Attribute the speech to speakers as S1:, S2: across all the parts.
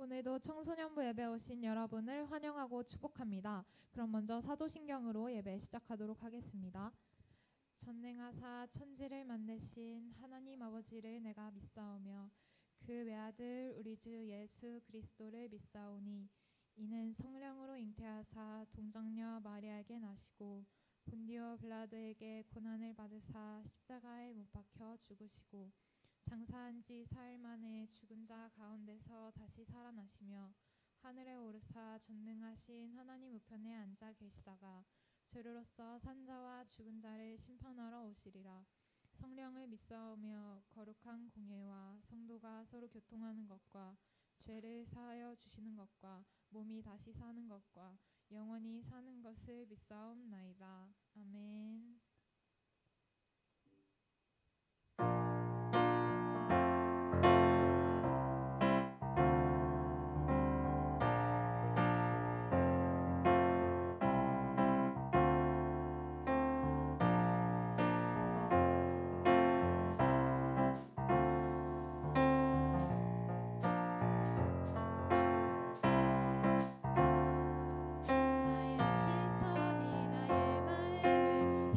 S1: 오늘도 청소년부 예배 오신 여러분을 환영하고 축복합니다. 그럼 먼저 사도신경으로 예배 시작하도록 하겠습니다. 전능하사 천지를 만드신 하나님 아버지를 내가 믿사오며 그 외아들 우리 주 예수 그리스도를 믿사오니 이는 성령으로 잉태하사 동정녀 마리아에게 나시고 본디오 빌라도에게 고난을 받으사 십자가에 못 박혀 죽으시고 장사한 지 사흘 만에 죽은 자 가운데서 다시 살아나시며 하늘에 오르사 전능하신 하나님 우편에 앉아 계시다가 죄로서 산 자와 죽은 자를 심판하러 오시리라. 성령을 믿사오며 거룩한 공예와 성도가 서로 교통하는 것과 죄를 사하여 주시는 것과 몸이 다시 사는 것과 영원히 사는 것을 믿사옵나이다. 아멘. 나의 시선이 나의 마음을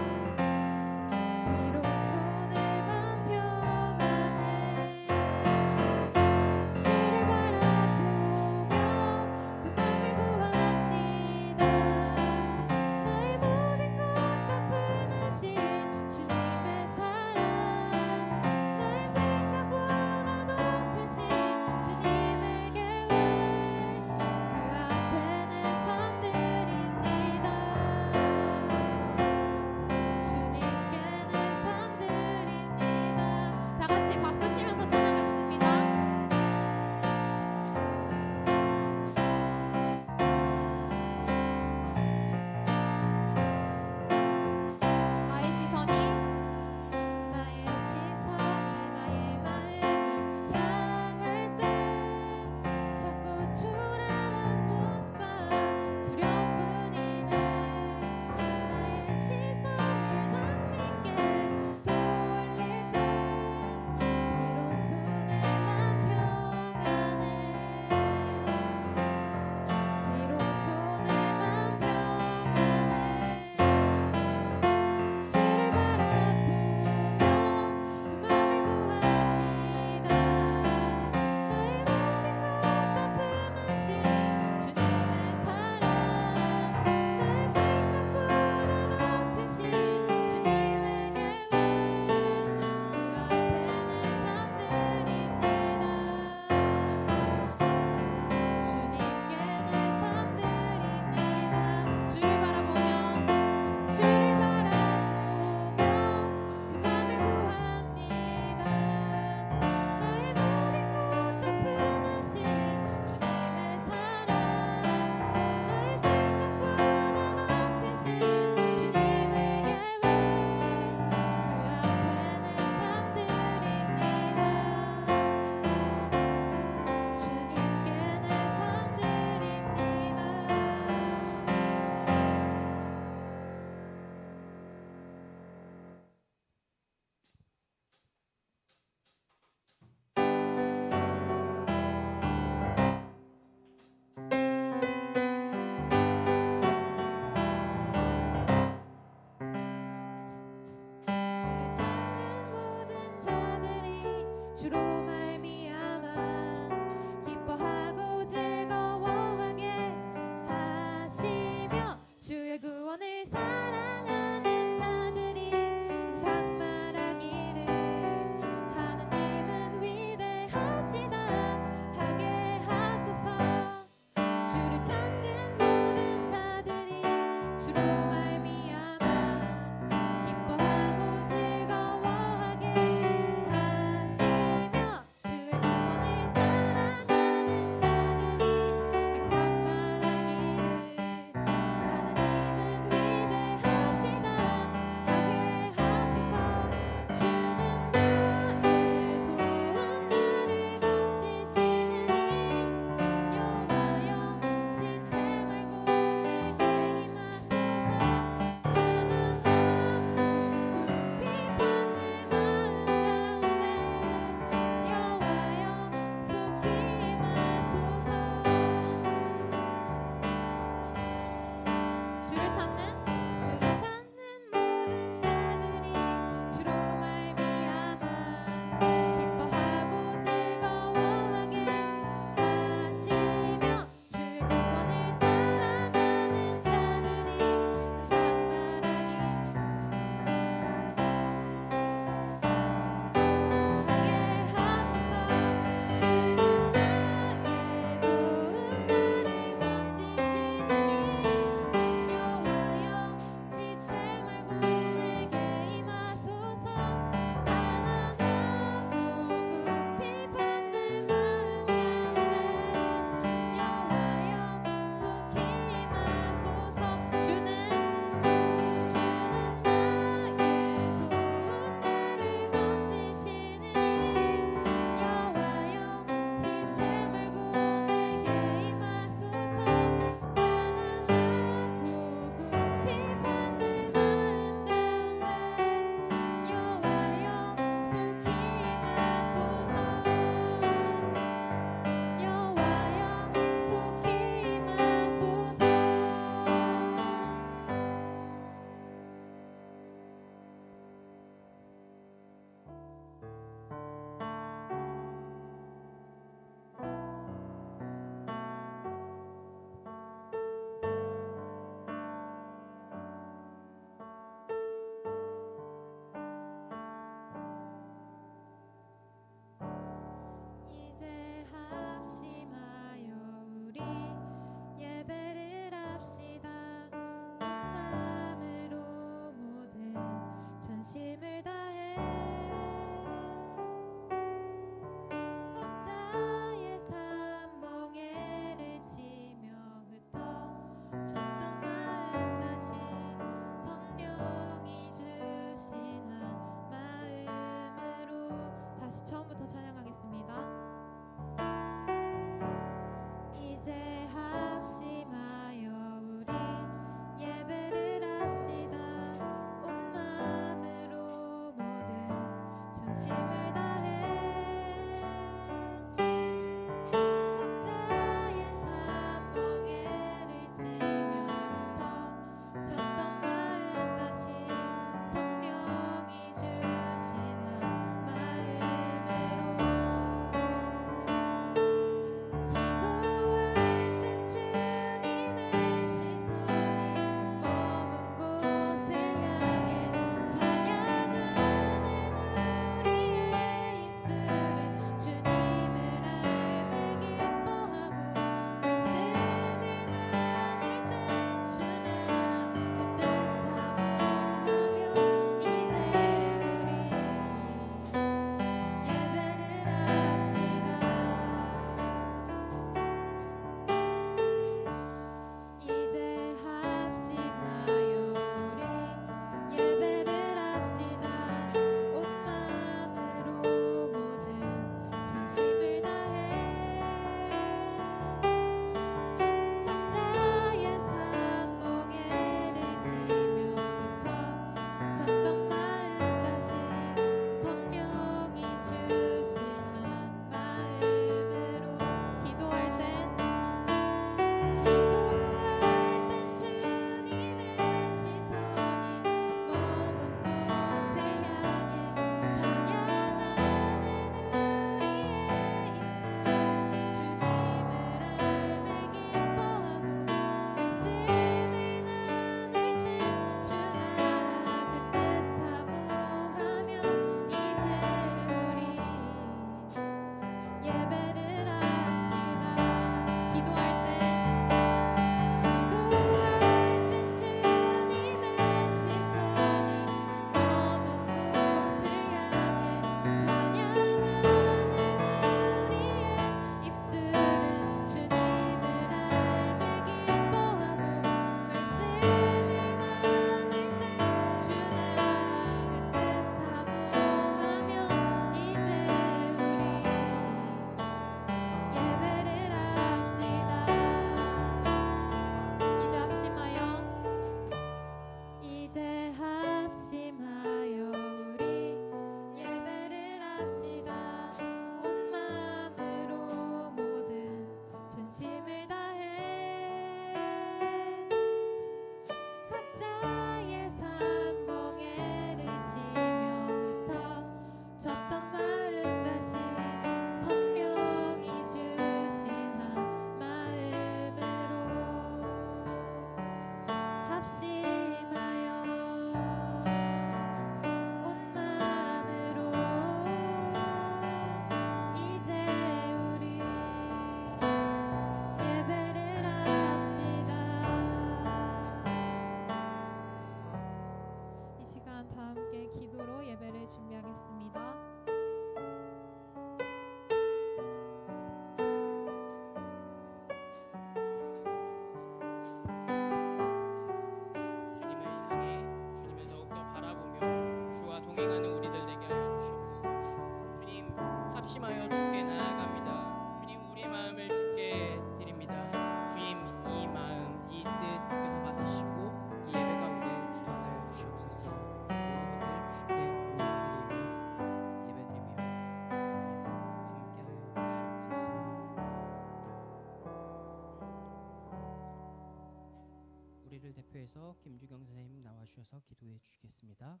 S2: 우리를 대표해서 김주경 선생님 나와주셔서 기도해 주시겠습니다.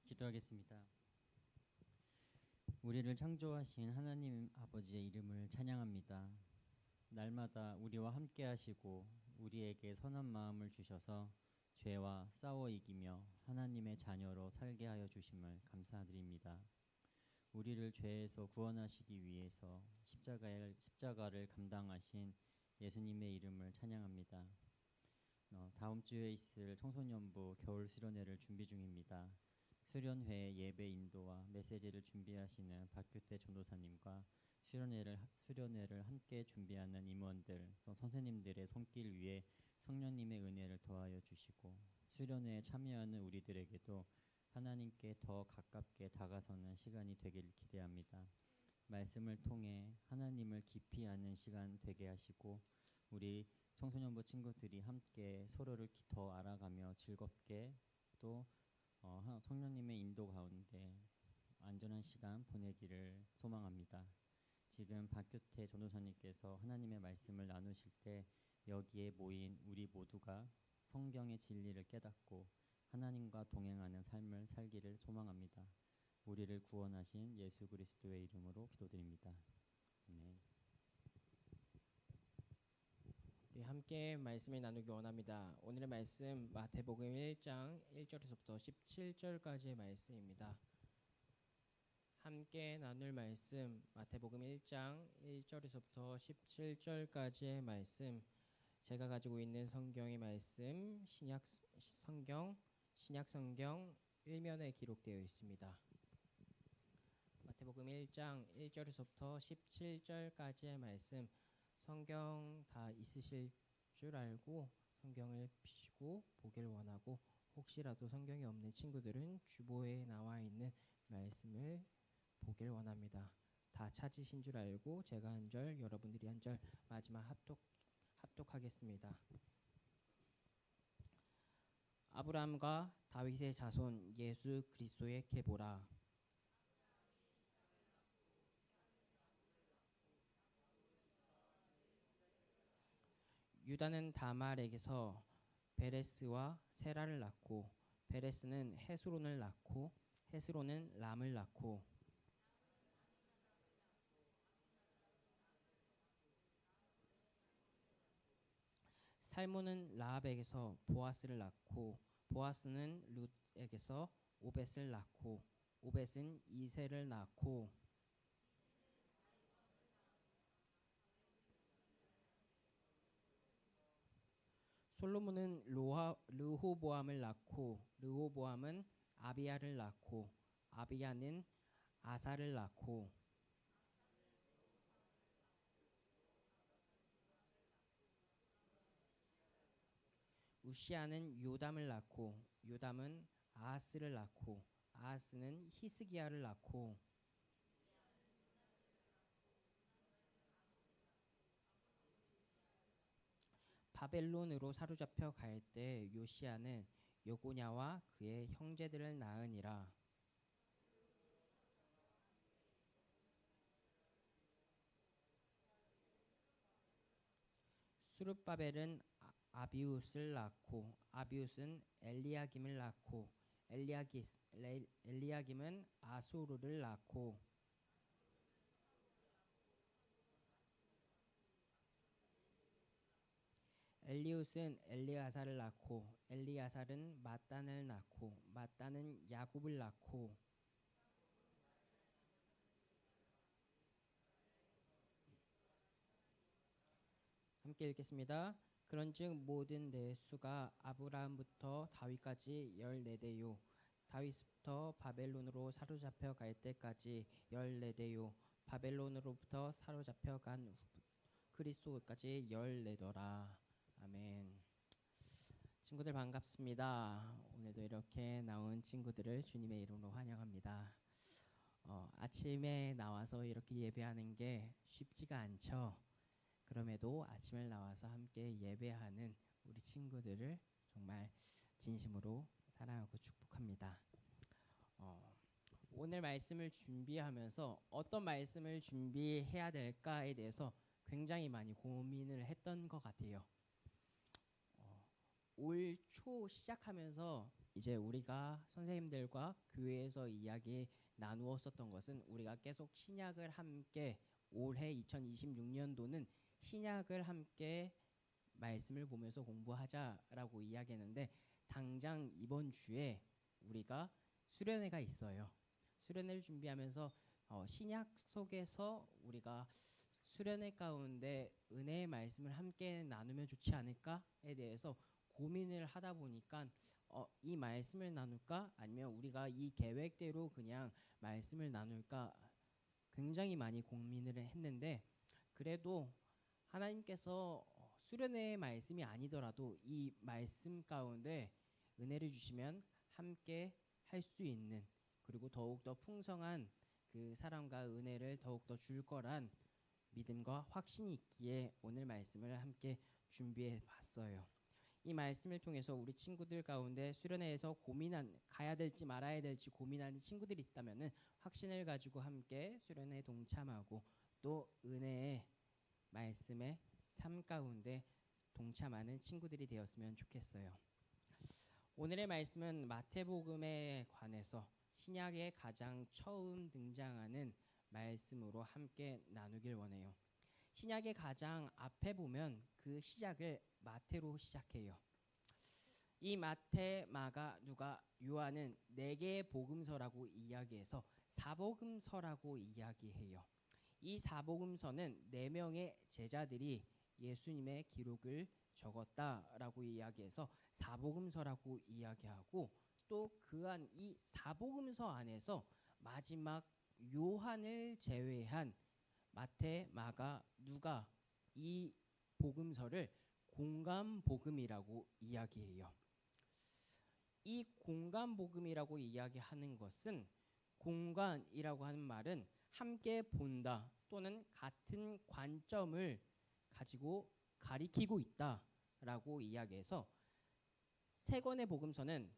S3: 기도하겠습니다. 우리를 창조하신 하나님 아버지의 이름을 찬양합니다. 날마다 우리와 함께 하시고 우리에게 선한 마음을 주셔서 죄와 싸워 이기며 하나님의 자녀로 살게 하여 주심을 감사드립니다. 우리를 죄에서 구원하시기 위해서 십자가를 감당하신 예수님의 이름을 찬양합니다. 다음 주에 있을 청소년부 겨울 수련회를 준비 중입니다. 수련회 예배 인도와 메시지를 준비하시는 박규태 전도사님과 수련회를 함께 준비하는 임원들 또 선생님들의 손길 위에 성령님의 은혜를 더하여 주시고 수련회에 참여하는 우리들에게도 하나님께 더 가깝게 다가서는 시간이 되길 기대합니다. 말씀을 통해 하나님을 깊이 아는 시간 되게 하시고 우리 청소년부 친구들이 함께 서로를 더 알아가며 즐겁게 또 성령님의 인도 가운데 안전한 시간 보내기를 소망합니다. 지금 박규태 전도사님께서 하나님의 말씀을 나누실 때 여기에 모인 우리 모두가 성경의 진리를 깨닫고 하나님과 동행하는 삶을 살기를 소망합니다. 우리를 구원하신 예수 그리스도의 이름으로 기도드립니다. 아멘.
S2: 우리 함께 말씀을 나누기 원합니다. 오늘의 말씀 마태복음 1장 1절에서부터 17절까지의 말씀입니다. 함께 나눌 말씀 마태복음 1장 1절에서부터 17절까지의 말씀, 제가 가지고 있는 성경의 말씀 신약 성경 1면에 기록되어 있습니다. 마태복음 1장 1절에서부터 17절까지의 말씀, 성경 다 있으실 줄 알고 성경을 피시고 보길 원하고 혹시라도 성경이 없는 친구들은 주보에 나와 있는 말씀을 보길 원합니다. 다 찾으신 줄 알고 제가 한 절, 여러분들이 한 절 마지막 합독하겠습니다. 아브라함과 다윗의 자손 예수 그리스도의 계보라. 유다는 다말에게서 베레스와 세라를 낳고 베레스는 헤스론을 낳고 헤스론은 람을 낳고 살몬은 라합에게서 보아스를 낳고 보아스는 룻에게서 오벳을 낳고 오벳은 이새를 낳고 솔로몬은 르호보암을 낳고 르호보암은 아비야를 낳고 아비야는 아사를 낳고 우시아는 요담을 낳고 요담은 아하스를 낳고 아하스는 히스기야를 낳고 바벨론으로 사로잡혀 갈 때 요시아는 여고냐와 그의 형제들을 낳으니라. 수룹바벨은 아비웃을 낳고 아비웃은 엘리야김을 낳고 엘리야김은 아소르를 낳고 엘리웃은 엘리아살을 낳고 엘리아살은 마단을 낳고 마단은 야곱을 낳고 함께 읽겠습니다. 그런즉 모든 내 수가 아브라함부터 다윗까지 14대요 다윗부터 바벨론으로 사로잡혀 갈 때까지 14대요 바벨론으로부터 사로잡혀 간 그리스도까지 14더라. 아멘. 친구들 반갑습니다. 오늘도 이렇게 나온 친구들을 주님의 이름으로 환영합니다. 아침에 나와서 이렇게 예배하는 게 쉽지가 않죠. 그럼에도 아침을 나와서 함께 예배하는 우리 친구들을 정말 진심으로 사랑하고 축복합니다. 오늘 말씀을 준비하면서 어떤 말씀을 준비해야 될까에 대해서 굉장히 많이 고민을 했던 것 같아요. 올 초 시작하면서 이제 우리가 선생님들과 교회에서 이야기 나누었었던 것은 우리가 계속 신약을 함께 올해 2026년도는 신약을 함께 말씀을 보면서 공부하자라고 이야기했는데 당장 이번 주에 우리가 수련회가 있어요. 수련회를 준비하면서 신약 속에서 우리가 수련회 가운데 은혜의 말씀을 함께 나누면 좋지 않을까에 대해서 고민을 하다 보니까 이 말씀을 나눌까 아니면 우리가 이 계획대로 그냥 말씀을 나눌까 굉장히 많이 고민을 했는데 그래도 하나님께서 수련회의 말씀이 아니더라도 이 말씀 가운데 은혜를 주시면 함께 할 수 있는 그리고 더욱더 풍성한 그 사랑과 은혜를 더욱더 줄 거란 믿음과 확신이 있기에 오늘 말씀을 함께 준비해 봤어요. 이 말씀을 통해서 우리 친구들 가운데 수련회에서 가야 될지 말아야 될지 고민하는 친구들이 있다면은 확신을 가지고 함께 수련회에 동참하고 또 은혜의 말씀의 삶 가운데 동참하는 친구들이 되었으면 좋겠어요. 오늘의 말씀은 마태복음에 관해서 신약에 가장 처음 등장하는 말씀으로 함께 나누길 원해요. 신약의 가장 앞에 보면 그 시작을 마태로 시작해요. 이 마태, 마가, 누가, 요한은 4개의 복음서라고 이야기해서 사복음서라고 이야기해요. 이 사복음서는 4명의 제자들이 예수님의 기록을 적었다라고 이야기해서 사복음서라고 이야기하고 또 그한 이 사복음서 안에서 마지막 요한을 제외한 마태, 마가, 누가 이 복음서를 공감복음이라고 이야기해요. 이 공감복음이라고 이야기하는 것은 공간이라고 하는 말은 함께 본다 또는 같은 관점을 가지고 가리키고 있다라고 이야기해서 3권의 복음서는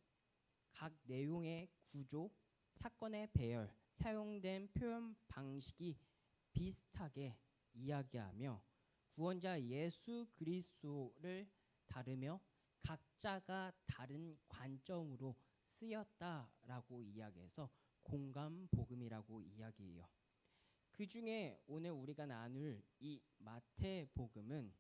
S2: 각 내용의 구조, 사건의 배열, 사용된 표현 방식이 비슷하게 이야기하며 구원자 예수 그리스도를 다루며 각자가 다른 관점으로 쓰였다라고 이야기해서 공감복음이라고 이야기해요. 그 중에 오늘 우리가 나눌 이 마태복음은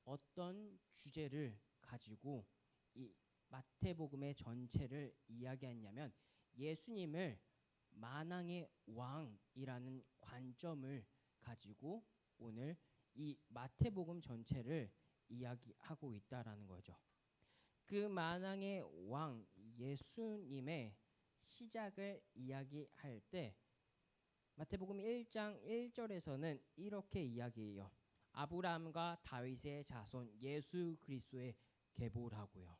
S2: 어떤 주제를 가지고 이 마태복음의 전체를 이야기했냐면 예수님을 만왕의 왕이라는 관점을 가지고 오늘 이 마태복음 전체를 이야기하고 있다라는 거죠. 그 만왕의 왕 예수님의 시작을 이야기할 때 마태복음 1장 1절에서는 이렇게 이야기해요. 아브라함과 다윗의 자손 예수 그리스도의 계보라고요.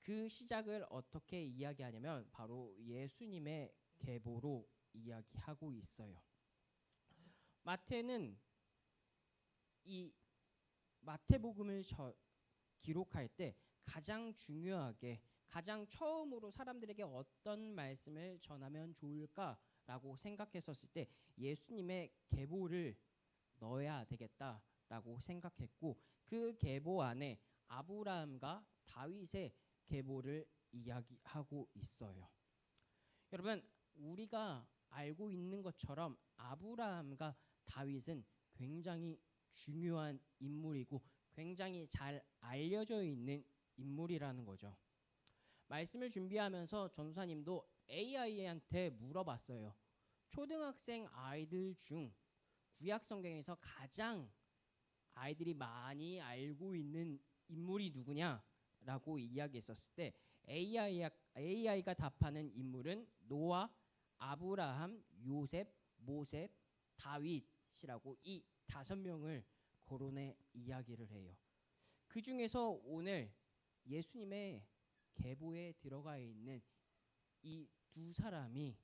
S2: 그 시작을 어떻게 이야기하냐면 바로 예수님의 계보로 이야기하고 있어요. 마태는 이 마태복음을 기록할 때 가장 중요하게 가장 처음으로 사람들에게 어떤 말씀을 전하면 좋을까라고 생각했었을 때 예수님의 계보를 넣어야 되겠다라고 생각했고 그 계보 안에 아브라함과 다윗의 계보를 이야기하고 있어요. 여러분 우리가 알고 있는 것처럼 아브라함과 다윗은 굉장히 중요한 인물이고 굉장히 잘 알려져 있는 인물이라는 거죠. 말씀을 준비하면서 전도사님도 AI한테 물어봤어요. 초등학생 아이들 중 구약 성경에서 가장 아이들이 많이 알고 있는 인물이 누구냐라고 이야기했었을 때 AI가 답하는 인물은 노아, 아브라함, 요셉, 모세, 다윗이라고 이 5명을 거론해 이야기를 해요. 그 중에서 오늘 예수님의 계보에 들어가 있는 이 2사람이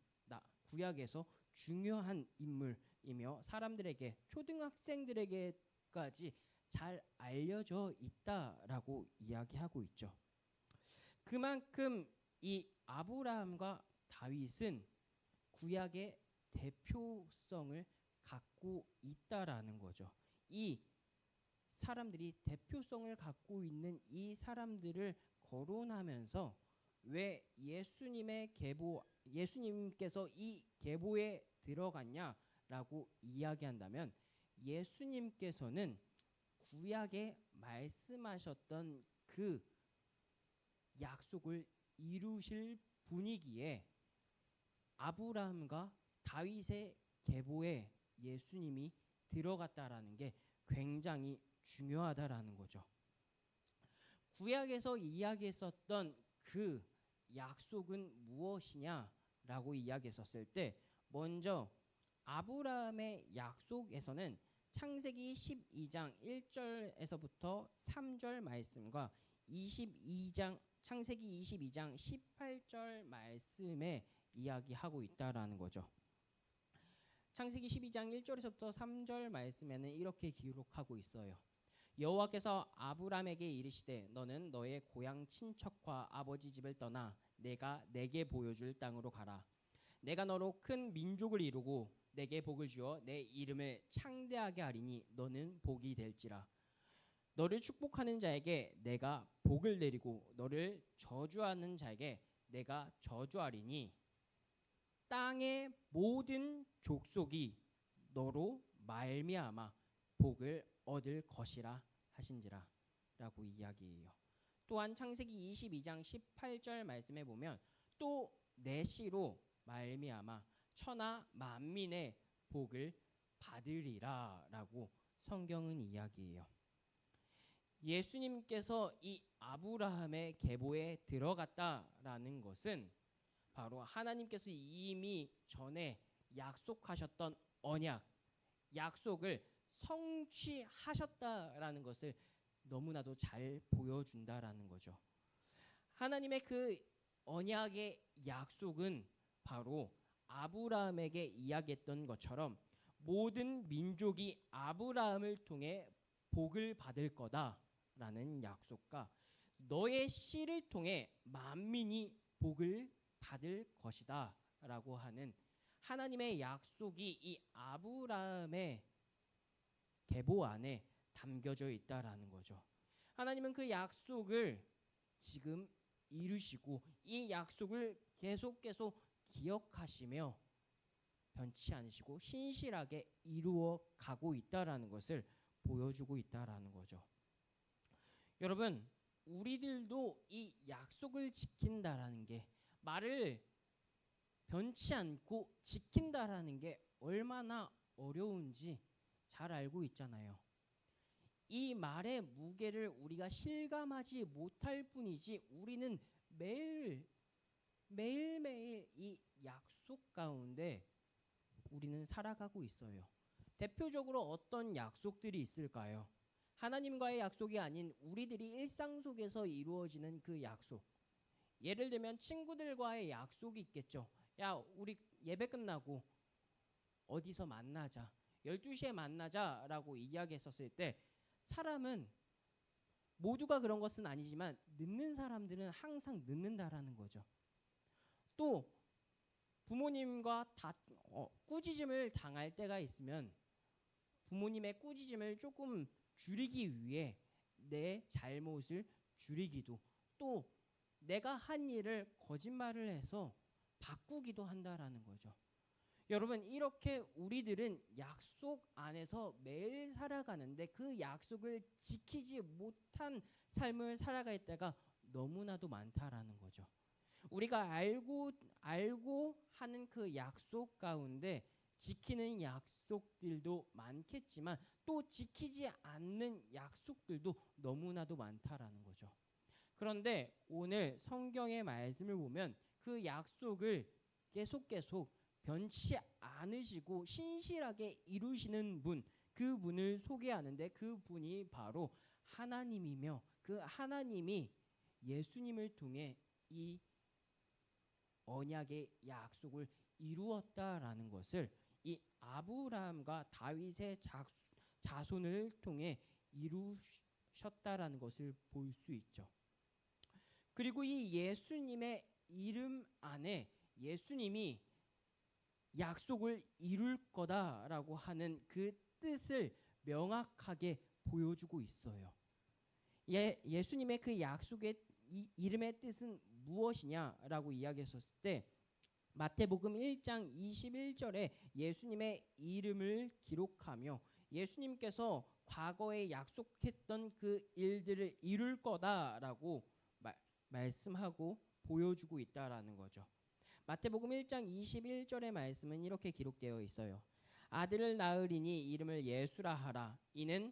S2: 구약에서 중요한 인물이며 사람들에게 초등학생들에게까지 잘 알려져 있다라고 이야기하고 있죠. 그만큼 이 아브라함과 다윗은 구약의 대표성을 갖고 있다라는 거죠. 이 사람들이 대표성을 갖고 있는 이 사람들을 거론하면서 왜 예수님께서 이 계보에 들어갔냐라고 이야기한다면, 예수님께서는 구약에 말씀하셨던 그 약속을 이루실 분이기에 아브라함과 다윗의 계보에 예수님이 들어갔다라는 게 굉장히 중요하다라는 거죠. 구약에서 이야기했었던 그 약속은 무엇이냐라고 이야기했었을 때, 먼저 아브라함의 약속에서는 창세기 12장 1절에서부터 3절 말씀과 창세기 22장 18절 말씀에 이야기하고 있다라는 거죠. 창세기 12장 1절에서부터 3절 말씀에는 이렇게 기록하고 있어요. 여호와께서 아브라함에게 이르시되 너는 너의 고향 친척과 아버지 집을 떠나 내가 내게 보여줄 땅으로 가라. 내가 너로 큰 민족을 이루고 내게 복을 주어 내 이름을 창대하게 하리니 너는 복이 될지라. 너를 축복하는 자에게 내가 복을 내리고 너를 저주하는 자에게 내가 저주하리니 땅의 모든 족속이 너로 말미암아 복을 얻을 것이라 하신지라 라고 이야기해요. 또한 창세기 22장 18절 말씀에 보면 또 내 씨로 말미암아 천하 만민의 복을 받으리라 라고 성경은 이야기해요. 예수님께서 이 아브라함의 계보에 들어갔다라는 것은 바로 하나님께서 이미 전에 약속하셨던 언약, 약속을 성취하셨다라는 것을 너무나도 잘 보여준다라는 거죠. 하나님의 그 언약의 약속은 바로 아브라함에게 이야기했던 것처럼 모든 민족이 아브라함을 통해 복을 받을 거다라는 약속과 너의 씨를 통해 만민이 복을 받을 것이다 라고 하는 하나님의 약속이 이 아브라함의 계보 안에 담겨져 있다라는 거죠. 하나님은 그 약속을 지금 이루시고 이 약속을 계속 기억하시며 변치 않으시고 신실하게 이루어 가고 있다라는 것을 보여주고 있다라는 거죠. 여러분, 우리들도 이 약속을 지킨다라는 게, 말을 변치 않고 지킨다라는 게 얼마나 어려운지 잘 알고 있잖아요. 이 말의 무게를 우리가 실감하지 못할 뿐이지 우리는 매일매일 이 약속 가운데 우리는 살아가고 있어요. 대표적으로 어떤 약속들이 있을까요? 하나님과의 약속이 아닌 우리들이 일상 속에서 이루어지는 그 약속. 예를 들면 친구들과의 약속이 있겠죠. 야, 우리 예배 끝나고 어디서 만나자. 12시에 만나자라고 이야기했었을 때, 사람은 모두가 그런 것은 아니지만 늦는 사람들은 항상 늦는다라는 거죠. 또 부모님과 꾸짖음을 당할 때가 있으면 부모님의 꾸짖음을 조금 줄이기 위해 내 잘못을 줄이기도, 또 내가 한 일을 거짓말을 해서 바꾸기도 한다라는 거죠. 여러분, 이렇게 우리들은 약속 안에서 매일 살아가는데 그 약속을 지키지 못한 삶을 살아갈 때가 너무나도 많다라는 거죠. 우리가 알고 하는 그 약속 가운데 지키는 약속들도 많겠지만 또 지키지 않는 약속들도 너무나도 많다라는 거죠. 그런데 오늘 성경의 말씀을 보면 그 약속을 계속 변치 않으시고 신실하게 이루시는 분, 그 분을 소개하는데 그 분이 바로 하나님이며, 그 하나님이 예수님을 통해 이 언약의 약속을 이루었다라는 것을 이 아브라함과 다윗의 자손을 통해 이루셨다라는 것을 볼 수 있죠. 그리고 이 예수님의 이름 안에 예수님이 약속을 이룰 거다라고 하는 그 뜻을 명확하게 보여주고 있어요. 예수님의 그 약속의 이름의 뜻은 무엇이냐라고 이야기했었을 때 마태복음 1장 21절에 예수님의 이름을 기록하며 예수님께서 과거에 약속했던 그 일들을 이룰 거다라고 말씀하고 보여주고 있다라는 거죠. 마태복음 1장 21절의 말씀은 이렇게 기록되어 있어요. 아들을 낳으리니 이름을 예수라 하라. 이는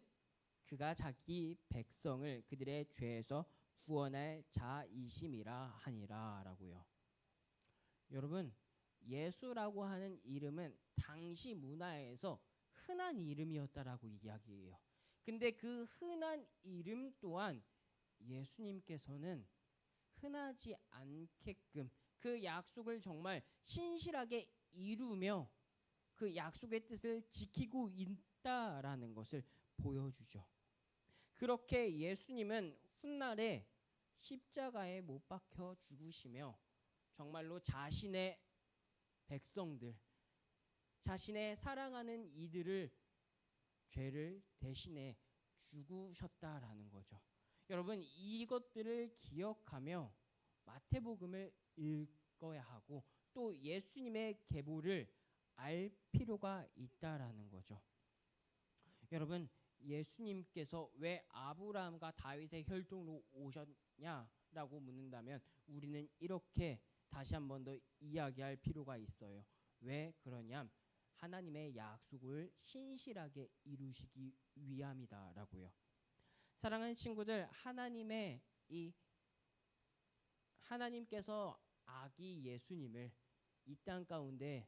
S2: 그가 자기 백성을 그들의 죄에서 구원할 자이심이라 하니라라고요. 여러분, 예수라고 하는 이름은 당시 문화에서 흔한 이름이었다라고 이야기해요. 근데 그 흔한 이름 또한 예수님께서는 흔하지 않게끔 그 약속을 정말 신실하게 이루며 그 약속의 뜻을 지키고 있다라는 것을 보여주죠. 그렇게 예수님은 훗날에 십자가에 못 박혀 죽으시며 정말로 자신의 백성들, 자신의 사랑하는 이들을 죄를 대신해 죽으셨다라는 거죠. 여러분, 이것들을 기억하며 마태복음을 읽어야 하고 또 예수님의 계보를 알 필요가 있다라는 거죠. 여러분, 예수님께서 왜 아브라함과 다윗의 혈통으로 오셨냐라고 묻는다면 우리는 이렇게 다시 한 번 더 이야기할 필요가 있어요. 왜 그러냐? 하나님의 약속을 신실하게 이루시기 위함이다라고요. 사랑하는 친구들, 하나님께서 아기 예수님을 이 땅 가운데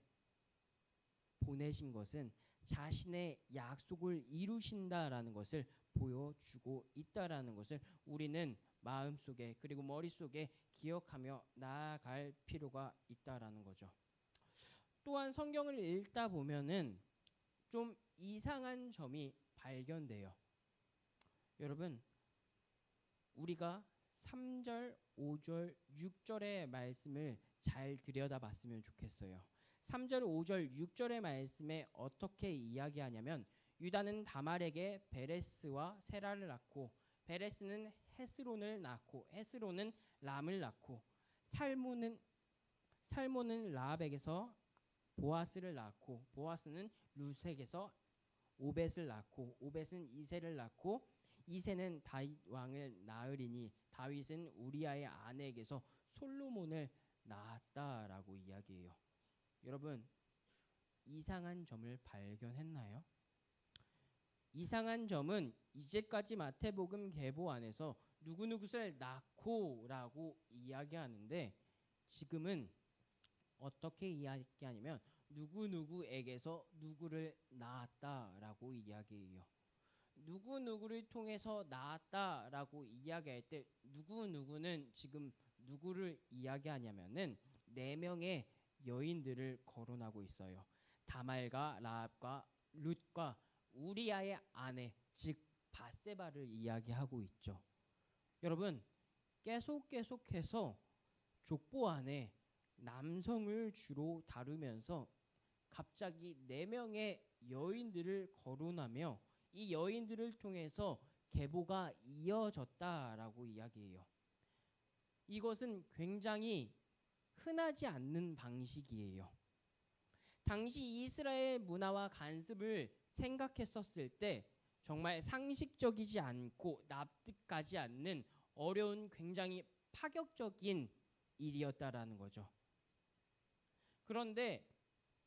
S2: 보내신 것은 자신의 약속을 이루신다라는 것을 보여주고 있다라는 것을 우리는 마음속에 그리고 머릿속에 기억하며 나아갈 필요가 있다라는 거죠. 또한 성경을 읽다 보면은 좀 이상한 점이 발견돼요. 여러분, 우리가 3절, 5절, 6절의 말씀을 잘 들여다봤으면 좋겠어요. 3절, 5절, 6절의 말씀에 어떻게 이야기하냐면 유다는 다말에게 베레스와 세라를 낳고 베레스는 헤스론을 낳고 헤스론은 람을 낳고 살몬은 라합에게서 보아스를 낳고 보아스는 루색에서 오벳을 낳고 오벳은 이새를 낳고 이새는 다윗 왕을 낳으리니 다윗은 우리아의 아내에게서 솔로몬을 낳았다라고 이야기해요. 여러분, 이상한 점을 발견했나요? 이상한 점은 이제까지 마태복음 계보 안에서 누구누구를 낳고라고 이야기하는데 지금은 어떻게 이야기하냐면 누구누구에게서 누구를 낳았다라고 이야기해요. 누구누구를 통해서 낳았다라고 이야기할 때 누구누구는 지금 누구를 이야기하냐면은 4명의 여인들을 거론하고 있어요. 다말과 라합과 룻과 우리아의 아내 즉 바세바를 이야기하고 있죠. 여러분, 계속해서 족보 안에 남성을 주로 다루면서 갑자기 4명의 여인들을 거론하며 이 여인들을 통해서 계보가 이어졌다라고 이야기해요. 이것은 굉장히 흔하지 않는 방식이에요. 당시 이스라엘 문화와 관습을 생각했었을 때 정말 상식적이지 않고 납득가지 않는 어려운 굉장히 파격적인 일이었다라는 거죠. 그런데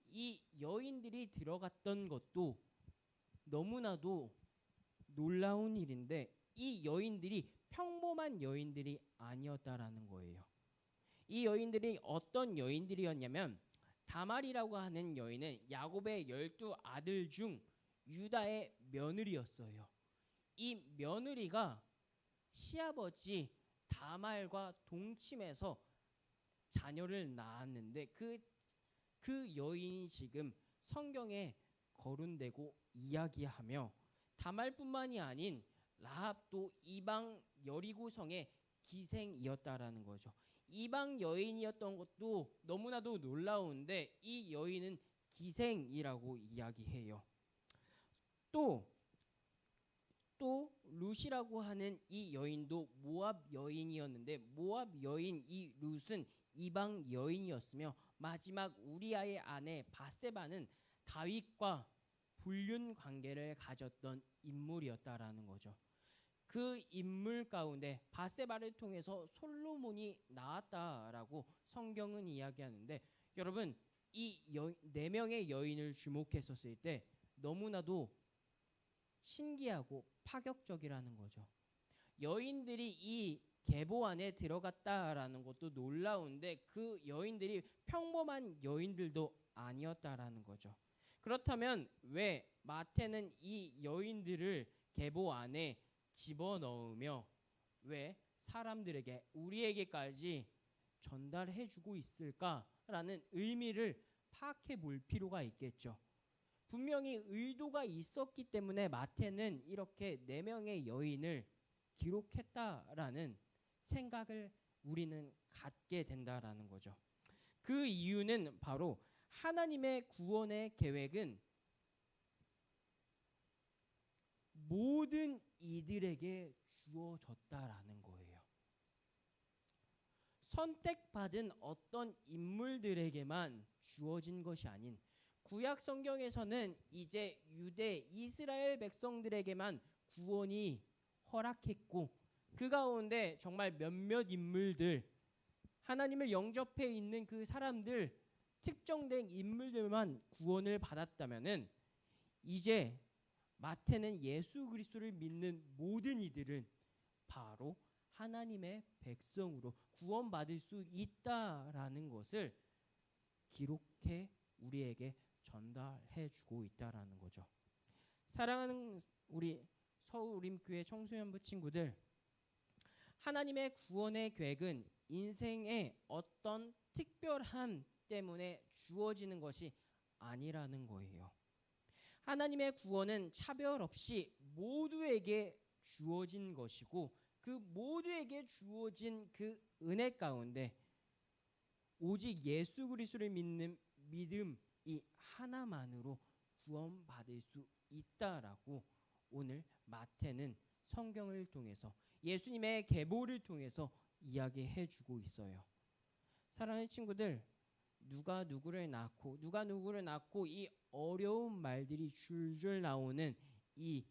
S2: 이 여인들이 들어갔던 것도 너무나도 놀라운 일인데 이 여인들이 평범한 여인들이 아니었다라는 거예요. 이 여인들이 어떤 여인들이었냐면 다말이라고 하는 여인은 야곱의 12아들 중 유다의 며느리였어요. 이 며느리가 시아버지 다말과 동침해서 자녀를 낳았는데 그 여인이 지금 성경에 거론되고 이야기하며 다말뿐만이 아닌 라합도 이방 여리고성의 기생이었다라는 거죠. 이방 여인이었던 것도 너무나도 놀라운데 이 여인은 기생이라고 이야기해요. 또 룻이라고 하는 이 여인도 모압 여인이었는데 모압 여인 이 룻은 이방 여인이었으며 마지막 우리아의 아내 바세바는 다윗과 불륜 관계를 가졌던 인물이었다라는 거죠. 그 인물 가운데 바세바를 통해서 솔로몬이 나왔다라고 성경은 이야기하는데 여러분 이 네 명의 여인을 주목했었을 때 너무나도 신기하고 파격적이라는 거죠. 여인들이 이 계보 안에 들어갔다라는 것도 놀라운데 그 여인들이 평범한 여인들도 아니었다라는 거죠. 그렇다면 왜 마태는 이 여인들을 계보 안에 집어넣으며 왜 사람들에게 우리에게까지 전달해주고 있을까라는 의미를 파악해 볼 필요가 있겠죠. 분명히 의도가 있었기 때문에 마태는 이렇게 네 명의 여인을 기록했다라는 생각을 우리는 갖게 된다라는 거죠. 그 이유는 바로 하나님의 구원의 계획은 모든 이들에게 주어졌다라는 거예요. 선택받은 어떤 인물들에게만 주어진 것이 아닌 구약 성경에서는 이제 유대 이스라엘 백성들에게만 구원이 허락했고 그 가운데 정말 몇몇 인물들 하나님을 영접해 있는 그 사람들 특정된 인물들만 구원을 받았다면은 이제 마태는 예수 그리스도를 믿는 모든 이들은 바로 하나님의 백성으로 구원받을 수 있다라는 것을 기록해 우리에게 전달해 주고 있다라는 거죠. 사랑하는 우리 서울림교회 청소년부 친구들, 하나님의 구원의 계획은 인생의 어떤 특별함 때문에 주어지는 것이 아니라는 거예요. 하나님의 구원은 차별 없이 모두에게 주어진 것이고 그 모두에게 주어진 그 은혜 가운데 오직 예수 그리스도를 믿는 믿음 이 하나만으로 구원받을 수 있다라고 오늘 마태는 성경을 통해서 예수님의 계보를 통해서 이야기해 주고 있어요. 사랑하는 친구들, 누가 누구를 낳고 이 어려운 말들이 줄줄 나오는 이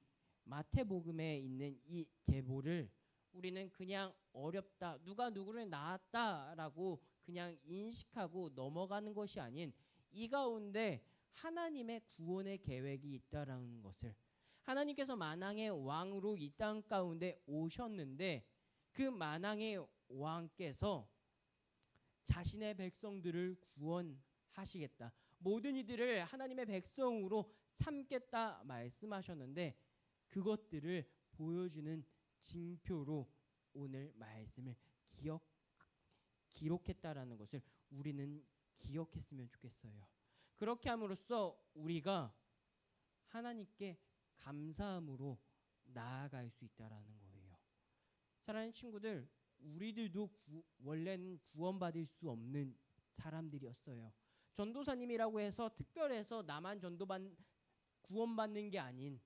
S2: 마태복음에 있는 이 계보를 우리는 그냥 어렵다, 누가 누구를 낳았다라고 그냥 인식하고 넘어가는 것이 아닌 이 가운데 하나님의 구원의 계획이 있다라는 것을, 하나님께서 만왕의 왕으로 이 땅 가운데 오셨는데 그 만왕의 왕께서 자신의 백성들을 구원하시겠다, 모든 이들을 하나님의 백성으로 삼겠다 말씀하셨는데 그것들을 보여주는 징표로 오늘 말씀을 기록했다라는 것을 우리는 기억했으면 좋겠어요. 그렇게 함으로써 우리가 하나님께 감사함으로 나아갈 수 있다라는 거예요. 사랑하는 친구들, 우리들도 원래는 구원받을 수 없는 사람들이었어요. 전도사님이라고 해서 특별해서 나만 구원받는 게 아닌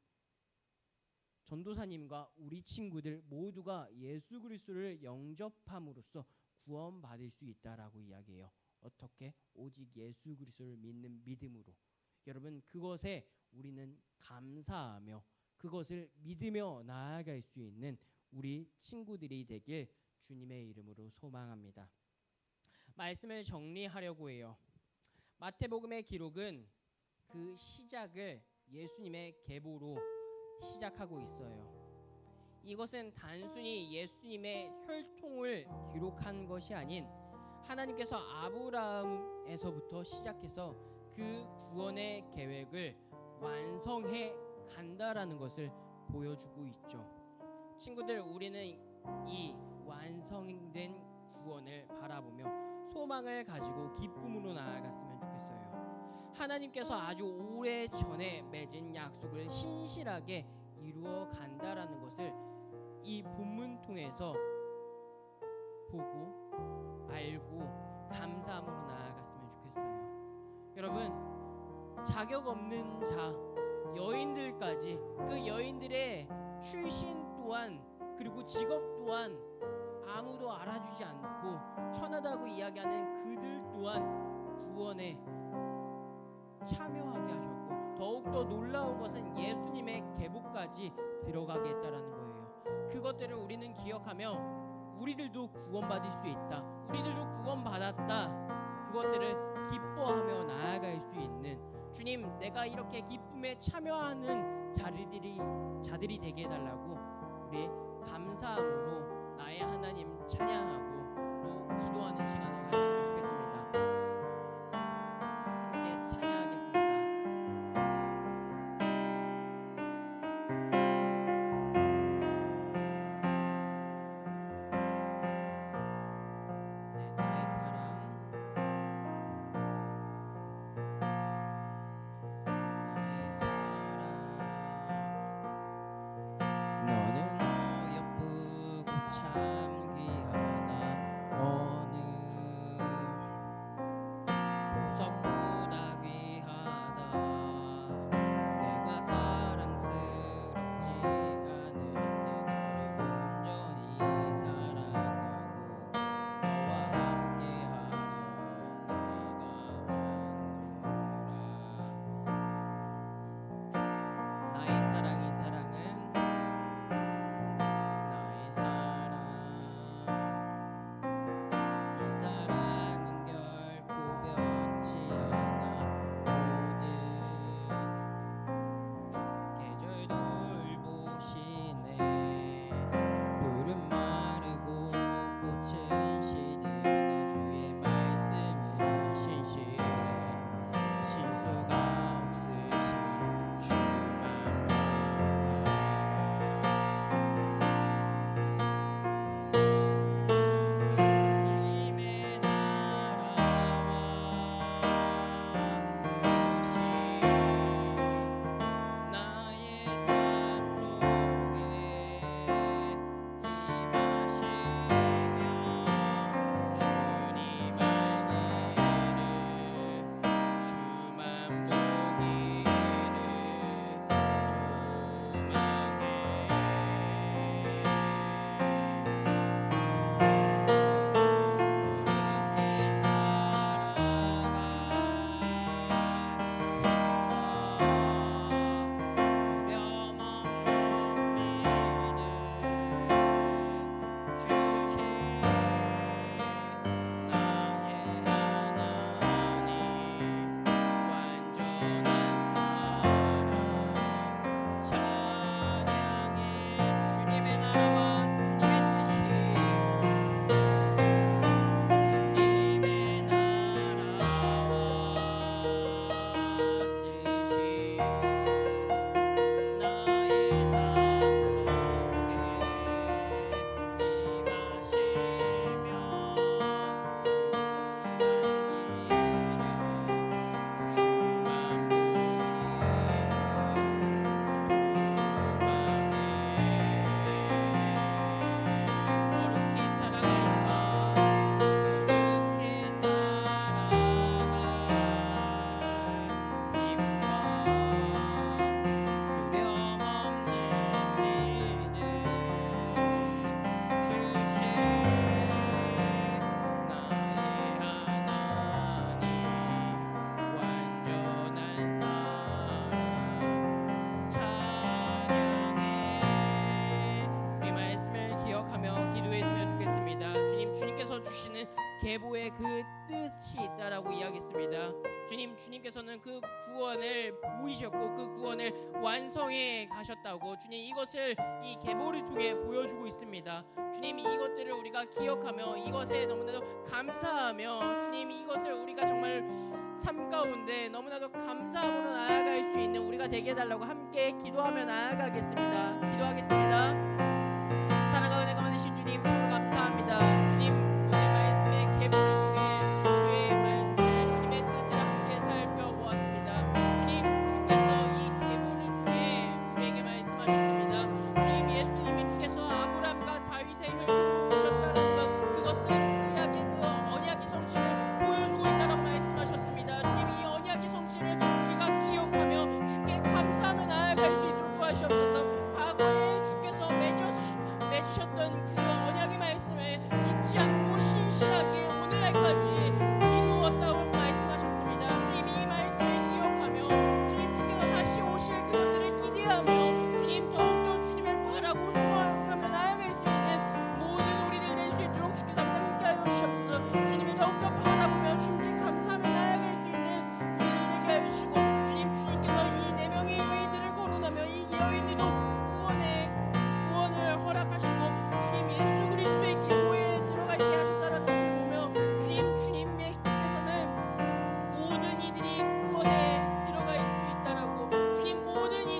S2: 전도사님과 우리 친구들 모두가 예수 그리스도를 영접함으로써 구원받을 수 있다라고 이야기해요. 어떻게? 오직 예수 그리스도를 믿는 믿음으로. 여러분, 그것에 우리는 감사하며 그것을 믿으며 나아갈 수 있는 우리 친구들이 되길 주님의 이름으로 소망합니다. 말씀을 정리하려고 해요. 마태복음의 기록은 그 시작을 예수님의 계보로 시작하고 있어요. 이것은 단순히 예수님의 혈통을 기록한 것이 아닌 하나님께서 아브라함에서부터 시작해서 그 구원의 계획을 완성해 간다라는 것을 보여주고 있죠. 친구들, 우리는 이 완성된 구원을 바라보며 소망을 가지고 기쁨으로 나아갔으면 좋겠어요. 하나님께서 아주 오래 전에 맺은 약속을 신실하게 이루어 간다라는 것을 이 본문 통해서 보고 알고 감사함으로 나아갔으면 좋겠어요. 여러분, 자격 없는 자, 여인들까지, 그 여인들의 출신 또한, 그리고 직업 또한 아무도 알아주지 않고 천하다고 이야기하는 그들 또한 구원에 참여하게 하셨고, 더욱더 놀라운 것은 예수님의 계보까지 들어가게 했다라는 거예요. 그것들을 우리는 기억하며 우리들도 구원받을 수 있다, 우리들도 구원받았다, 그것들을 기뻐하며 나아갈 수 있는, 주님, 내가 이렇게 기쁨에 참여하는 자들이 되게 해달라고 우리 감사함으로 나의 하나님 찬양하고 또 기도하는 시간을 가졌으면 좋겠습니다. 함께 찬양하겠습니다. 네, 나의 사랑, 나의 사랑, 너는 어여쁘고 참 귀하다. 어느 보석보다 귀하다. 내가 사랑스럽지 않을 때 너를 온전히 사랑하고 너와 함께하려 내가 왔노라. 나의 사랑, 이 사랑은 나의 사랑, 이 사랑은 결코 변치 않아. 모든 계절 돌보시네. 푸른 마르고 꽃은 시드네. 주의 말씀은 신실해. 실수가 없으신 주만 바라봐. 주님의 나라와 뜻이 나의 삶 속에 임하시며 주님 알기를 주만 보기를 주님의 나라와 주님의 뜻이, 주님의 나라와 뜻이 나의 삶 속에 임하시며 주님 알기를 주만 거룩히 살아가리까. 거룩히 살아갈 힘과 두려움 없는 믿음 주신 나의 하나님, 완전한 사랑 찬양해. 우리 말씀을 기억하며 기도했으면 좋겠습니다. 주님께서 주시는 계보의 그 뜻이 있다라고 이야기했습니다. 주님께서는 그 구원을 보이셨고 그 구원을 완성해 가셨다고 주님 이것을 이 계보를 통해 보여주고 있습니다. 주님, 이것들을 우리가 기억하며 이것에 너무나도 감사하며 주님, 이것을 우리가 정말 삶 가운데 너무나도 감사함으로 나아갈 수 있는 우리가 되게 해달라고 함께 기도하며 나아가겠습니다. 기도하겠습니다. 사랑하는 은혜가 많으신 주님, 참으로 감사합니다. 주님, 오늘 말씀의 계보를 통해 주의 말씀을, 주님의 뜻을 함께 살펴보았습니다. 주님, 주께서 이 계보를 통해 우리에게 말씀하셨습니다. 주님, 예수님께서 아브람과 다윗의 혈통을 오셨다는 것, 그것은 구약의 그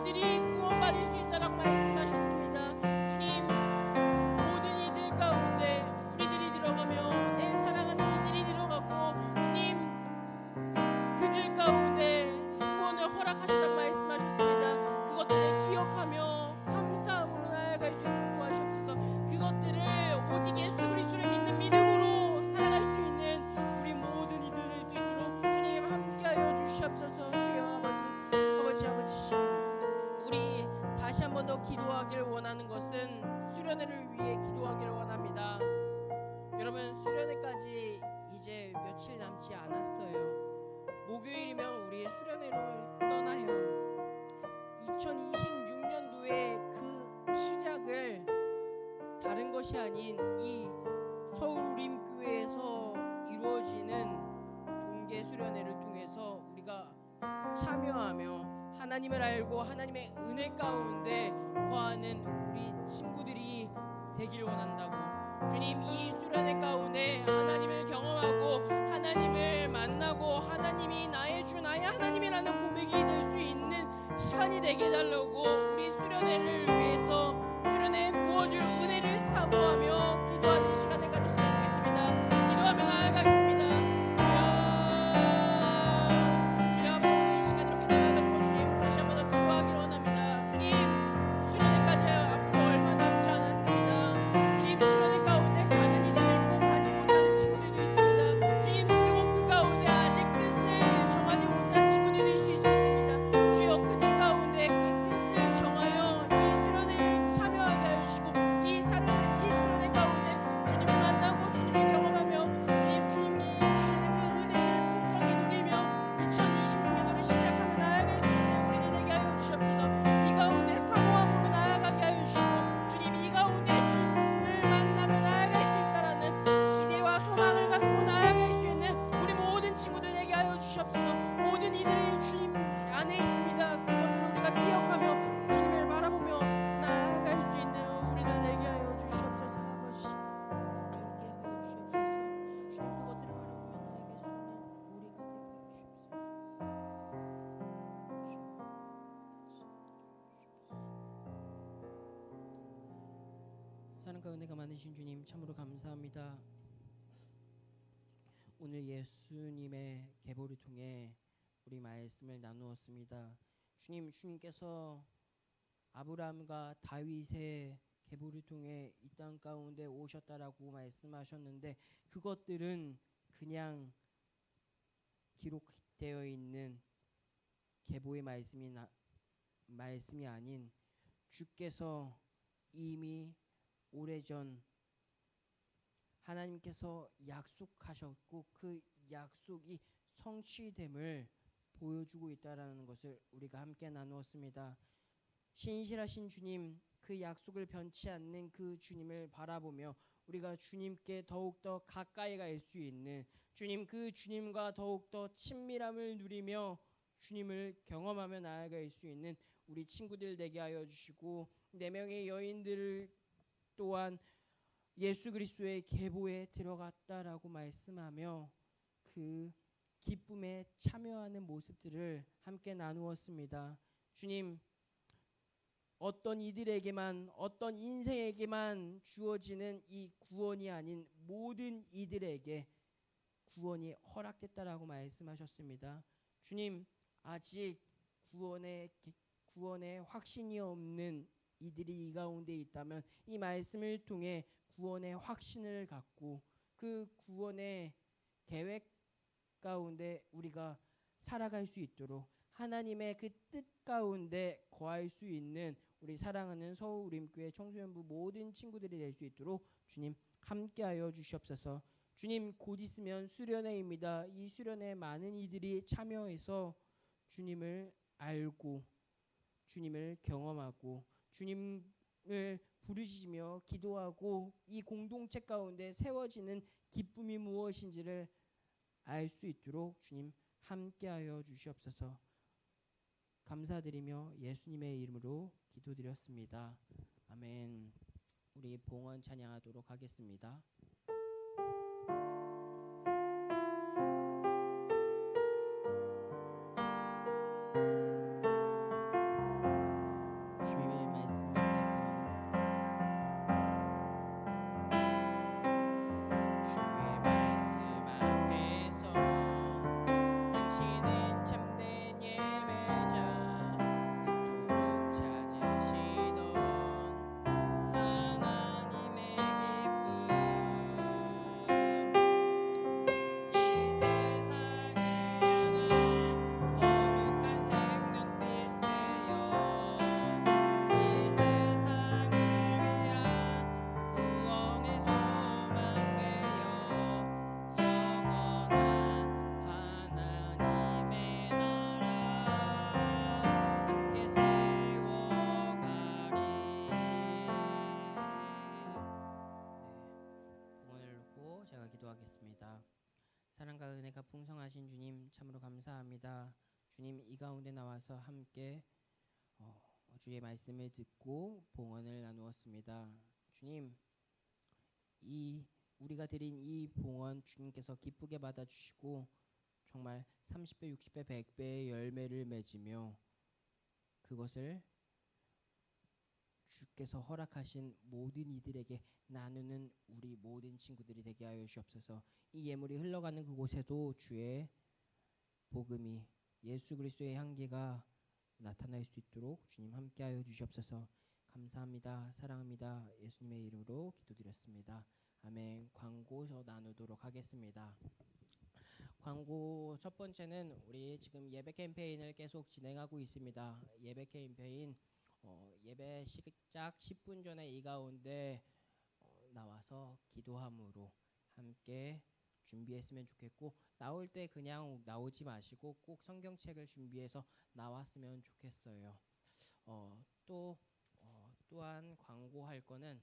S4: 이들이 구원받을 수 있다라고 말씀하셨습니다. 주님, 모든 이들 가운데 우리들이 들어가며 내 사랑하는 이들이 들어갔고 주님 그들 가운데 구원을 허락하셨다고 말씀하셨습니다. 그것들을 기억하며 감사함으로 나아갈 수 있도록 도와주옵소서. 그것들을 오직 예수 그리스도를 믿는 믿음으로 살아갈 수 있는 우리 모든 이들 될 수 있도록 주님 함께하여 주시옵소서. 주여 아버지 우리 다시 한 번 더 기도하길 원하는 것은 수련회를 위해 기도하길 원합니다. 여러분, 수련회까지 이제 며칠 남지 않았어요. 목요일이면 우리 수련회로 떠나요. 2026년도에 그 시작을 다른 것이 아닌 이 서울림교회에서 이루어지는 동계 수련회를 통해서 우리가 참여하며 하나님을 알고 하나님의 은혜 가운데 거하는 우리 친구들이 되길 원한다고. 주님, 이 수련회 가운데 하나님을 경험하고 하나님을 만나고 하나님이 나의 주 나의 하나님이라는 고백이 될 수 있는 시간이 되게 해달라고 우리 수련회를 위해서 수련회에 부어줄 은혜를 사모하며 기도하는 시간을 가졌으면 좋겠습니다. 기도하며 나아가겠습니다. 주여 앞으로 이 시간 이렇게 나아가지고 주님 다시 한번 더 기도하기를 원합니다. 주님, 수련회까지 앞으로 얼마 남지 않았습니다. 주님, 수련회 가운데 가는 이들도 있고 가지 못하는 친구들도 있습니다. 주님, 그리고 그 가운데 아직 뜻을 정하지 못한 친구들도 있을 수 있습니다. 주여 그들 가운데 그 뜻을 정하여 이 수련회에 참여하게 하여 주시고 이 수련회 가운데 주님을 만나고 주님을 경험하며 주님이 주시는 그 은혜를 풍성히 누리며 2026년도를 시작하며 나아갈 수 있는 우리들 되게 하여 주시옵소서. 이 가운데 사모함으로 나아가게 하여 주시고 주님, 이 가운데 주님을 만나며 나아갈 수 있다라는 기대와 소망을 갖고 나아갈 수 있는 우리 모든 친구들 되게 하여 주시옵소서. 모든 이들이 주님 안에 있습니다. 그것들을 우리가 기억하며 주님을 바라보며 나아갈 수 있는 우리들 되게 하여 주시옵소서. 아버지 함께 하여 주시옵소서. 주님, 그것들을 바라보며 나아갈 수 있는 우리가 되게 하여 주시옵소서. 사랑과 은혜가 많으신 주님 참으로 감사합니다. 오늘 예수님의 계보를 통해 우리 말씀을 나누었습니다. 주님께서 아브라함과 다윗의 계보를 통해 이 땅 가운데 오셨다라고 말씀하셨는데 그것들은 그냥 기록되어 있는 계보의 말씀이 아닌 주께서 이미 오래전 하나님께서 약속하셨고 그 약속이 성취됨을 보여주고 있다라는 것을 우리가 함께 나누었습니다. 신실하신 주님, 그 약속을 변치 않는 그 주님을 바라보며 우리가 주님께 더욱더 가까이 갈 수 있는 주님, 그 주님과 더욱더 친밀함을 누리며 주님을 경험하며 나아갈 수 있는 우리 친구들 되게 하여 주시고 4명의 여인들 또한 예수 그리스도의 계보에 들어갔다라고 말씀하며 그 기쁨에 참여하는 모습들을 함께 나누었습니다. 주님, 어떤 이들에게만 어떤 인생에게만 주어지는 이 구원이 아닌 모든 이들에게 구원이 허락됐다라고 말씀하셨습니다. 주님, 아직 구원의 확신이 없는 이들이 이 가운데 있다면 이 말씀을 통해 구원의 확신을 갖고 그 구원의 계획 가운데 우리가 살아갈 수 있도록 하나님의 그 뜻 가운데 거할 수 있는 우리 사랑하는 서울림교회 청소년부 모든 친구들이 될 수 있도록 주님 함께하여 주시옵소서. 주님, 곧 있으면 수련회입니다. 이 수련회에 많은 이들이 참여해서 주님을 알고 주님을 경험하고 주님을 부르짖으며 기도하고 이 공동체 가운데 세워지는 기쁨이 무엇인지를 알 수 있도록 주님 함께하여 주시옵소서. 감사드리며 예수님의 이름으로 기도드렸습니다. 아멘. 우리 봉헌 찬양하도록 하겠습니다.
S2: 은혜가 풍성하신 주님 참으로 감사합니다. 주님 이 가운데 나와서 함께 주의 말씀을 듣고 봉헌을 나누었습니다. 주님 이 우리가 드린 이 봉헌 주님께서 기쁘게 받아주시고 정말 30배, 60배, 100배의 열매를 맺으며 그것을 주께서 허락하신 모든 이들에게 나누는 우리 모든 친구들이 되게 하여 주옵소서. 이 예물이 흘러가는 그곳에도 주의 복음이 예수 그리스도의 향기가 나타날 수 있도록 주님 함께하여 주시옵소서. 감사합니다. 사랑합니다. 예수님의 이름으로 기도드렸습니다. 아멘. 광고서 나누도록 하겠습니다. 광고 첫 번째는 우리 지금 예배 캠페인을 계속 진행하고 있습니다. 예배 캠페인 예배 시작 10분 전에 이 가운데 나와서 기도함으로 함께 준비했으면 좋겠고 나올 때 그냥 나오지 마시고 꼭 성경책을 준비해서 나왔으면 좋겠어요. 또한 광고할 거는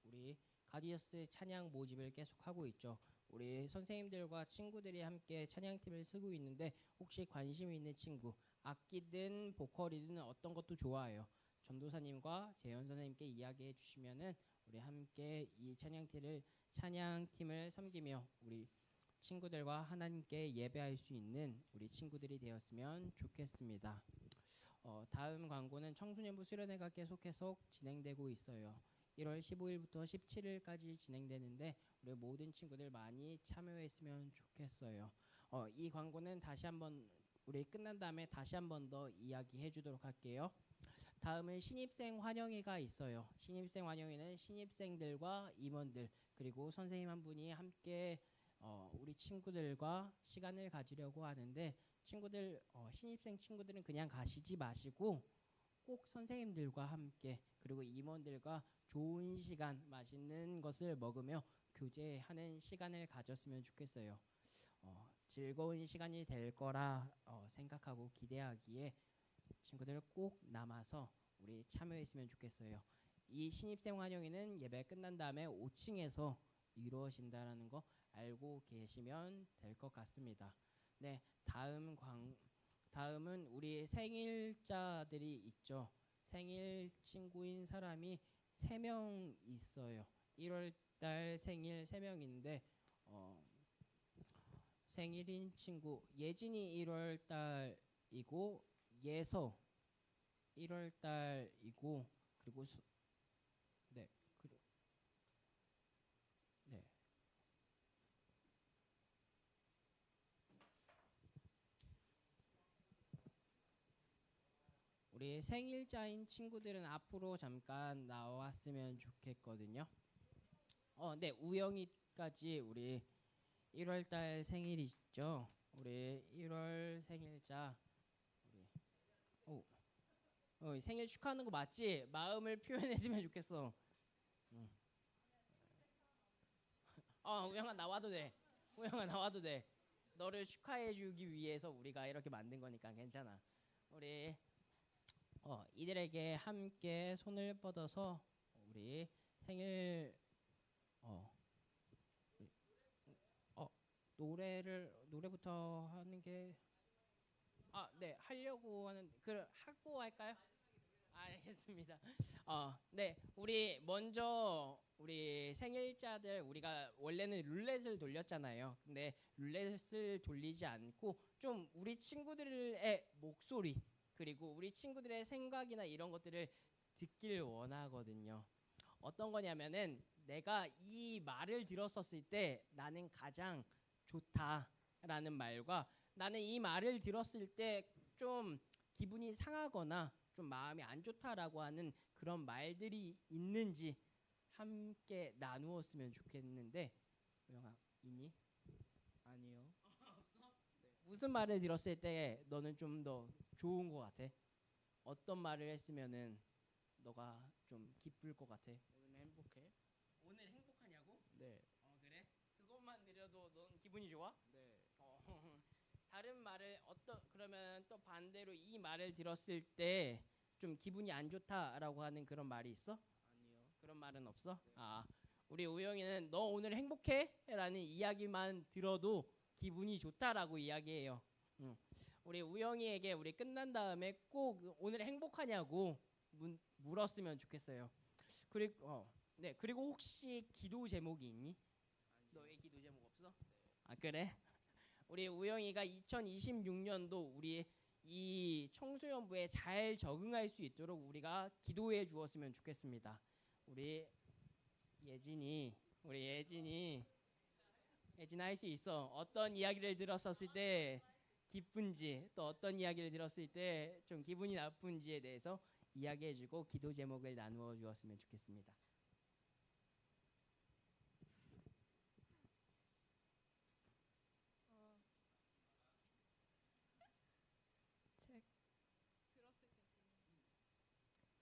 S2: 우리 가디어스 찬양 모집을 계속 하고 있죠. 우리 선생님들과 친구들이 함께 찬양팀을 쓰고 있는데 혹시 관심 있는 친구 악기든 보컬이든 어떤 것도 좋아요. 전도사님과 재현 선생님께 이야기해 주시면은 우리 함께 이 찬양팀을 섬기며 우리 친구들과 하나님께 예배할 수 있는 우리 친구들이 되었으면 좋겠습니다. 다음 광고는 청소년부 수련회가 계속 진행되고 있어요. 1월 15일부터 17일까지 진행되는데 우리 모든 친구들 많이 참여했으면 좋겠어요. 이 광고는 다시 한번 우리 끝난 다음에 다시 한 번 더 이야기해 주도록 할게요. 다음은 신입생 환영회가 있어요. 신입생 환영회는 신입생들과 임원들 그리고 선생님 한 분이 함께 우리 친구들과 시간을 가지려고 하는데 신입생 친구들은 그냥 가시지 마시고 꼭 선생님들과 함께 그리고 임원들과 좋은 시간 맛있는 것을 먹으며 교제하는 시간을 가졌으면 좋겠어요. 즐거운 시간이 될 거라 생각하고 기대하기에 친구들 꼭 남아서 우리 참여했으면 좋겠어요. 이 신입생 환영회는 예배 끝난 다음에 5층에서 이루어진다라는 거 알고 계시면 될 것 같습니다. 네, 다음은 우리 생일자들이 있죠. 생일 친구인 사람이 3명 있어요. 1월달 생일 3명인데 생일인 친구 예진이 1월달이고 예서 1월달이고 그리고 네. 우리 생일자인 친구들은 앞으로 잠깐 나왔으면 좋겠거든요. 네, 우영이까지 우리 1월달 생일이죠. 우리 1월 생일자 우리 생일 축하하는 거 맞지? 마음을 표현해주면 좋겠어. 우영아 나와도 돼. 우영아 나와도 돼. 너를 축하해주기 위해서 우리가 이렇게 만든 거니까 괜찮아. 우리 이들에게 함께 손을 뻗어서 우리 생일 노래부터 하는 게 네 하려고 하는 하고 할까요? 알겠습니다. 네 우리 먼저 우리 생일자들 우리가 원래는 룰렛을 돌렸잖아요. 근데 룰렛을 돌리지 않고 좀 우리 친구들의 목소리 그리고 우리 친구들의 생각이나 이런 것들을 듣길 원하거든요. 어떤 거냐면은 내가 이 말을 들었었을 때 나는 가장 좋다라는 말과 나는 이 말을 들었을 때 좀 기분이 상하거나 좀 마음이 안 좋다라고 하는 그런 말들이 있는지 함께 나누었으면 좋겠는데 우영아 있니? 아니요. 없어? 네. 무슨 말을 들었을 때 너는 좀 더 좋은 것 같아? 어떤 말을 했으면은 너가 좀 기쁠 것 같아?
S4: 오늘 행복해?
S2: 오늘 행복하냐고?
S4: 네.
S2: 그래? 그것만 들어도 넌 기분이 좋아?
S4: 네.
S2: 다른 말을 그러면 또 반대로 이 말을 들었을 때 좀 기분이 안 좋다라고 하는 그런 말이 있어?
S4: 아니요.
S2: 그런 말은 없어?
S4: 네. 우리 우영이는 너 오늘 행복해? 라는 이야기만 들어도 기분이 좋다라고 이야기해요. 우리 우영이에게 우리 끝난 다음에 꼭 오늘 행복하냐고 물었으면 좋겠어요. 그리고 혹시 기도 제목이 있니? 너의 기도 제목 없어? 아 그래? 우리 우영이가 2026년도 우리 이 청소년부에 잘 적응할 수 있도록 우리가 기도해 주었으면 좋겠습니다. 우리 예진아 할 수 있어. 어떤 이야기를 들었었을 때 기쁜지 또 어떤 이야기를 들었을 때 좀 기분이 나쁜지에 대해서 이야기해주고 기도 제목을 나누어 주었으면 좋겠습니다.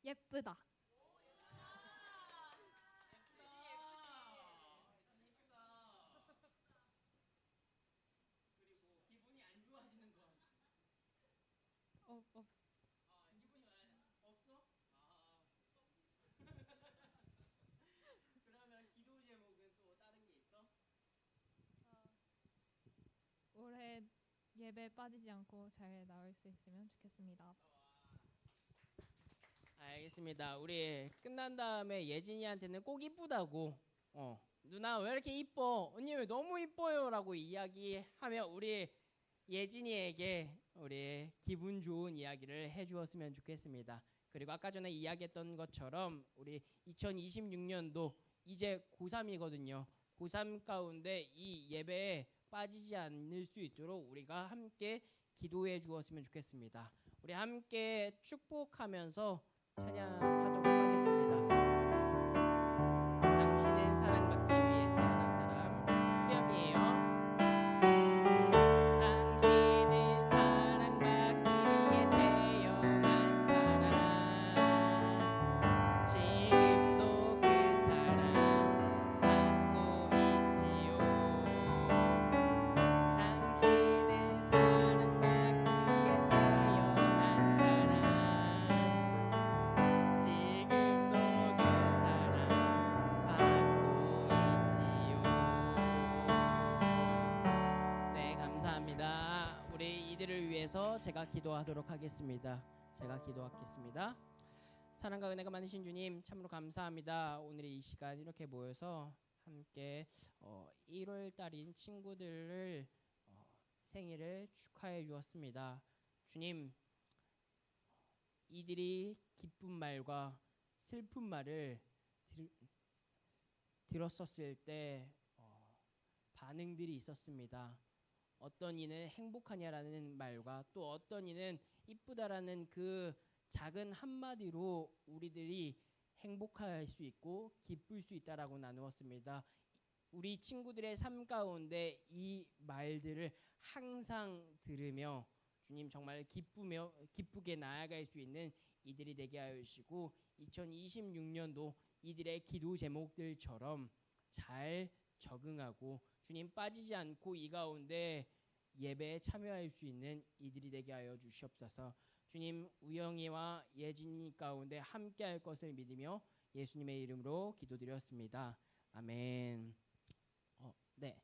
S1: 예쁘다. 없어.
S4: 그러면 기도 제목은 또 다른 게 있어?
S1: 올해 예배 빠지지 않고 잘 나올 수 있으면 좋겠습니다.
S4: 알겠습니다. 우리 끝난 다음에 예진이한테는 꼭 이쁘다고 누나 왜 이렇게 이뻐? 언니 왜 너무 이뻐요?라고 이야기하며 우리 예진이에게 우리 기분 좋은 이야기를 해주었으면 좋겠습니다. 그리고 아까 전에 이야기했던 것처럼 우리 2026년도 이제 고3이거든요. 고3 가운데 이 예배에 빠지지 않을 수 있도록 우리가 함께 기도해 주었으면 좋겠습니다. 우리 함께 축복하면서 찬양하도록 하겠습니다. 당신은 사랑받기 위해 태어난 사람 수렴이에요. 당신은 사랑받기 위해 태어난 사람 지금도 그 사랑 받고 있지요. 당신은 사랑받기 위해 태어난 사람 지금도 그 사랑 받고 있지요. 네, 감사합니다. 우리 이들을 위해서 제가 기도하도록 하겠습니다. 제가 기도하겠습니다. 사랑과 은혜가 많으신 주님 참으로 감사합니다. 오늘 이 시간 이렇게 모여서 함께 1월 달인 친구들을 생일을 축하해 주었습니다. 주님, 이들이 기쁜 말과 슬픈 말을 들었었을 때 반응들이 있었습니다. 어떤 이는 행복하냐라는 말과 또 어떤 이는 이쁘다라는 그 작은 한마디로 우리들이 행복할 수 있고 기쁠 수 있다라고 나누었습니다. 우리 친구들의 삶 가운데 이 말들을 항상 들으며 주님 정말 기쁘게 나아갈 수 있는 이들이 되게 하여 주시고 2026년도 이들의 기도 제목들처럼 잘 적응하고 주님 빠지지 않고 이 가운데 예배에 참여할 수 있는 이들이 되게 하여 주시옵소서. 주님 우영이와 예진이 가운데 함께할 것을 믿으며 예수님의 이름으로 기도드렸습니다. 아멘. 네,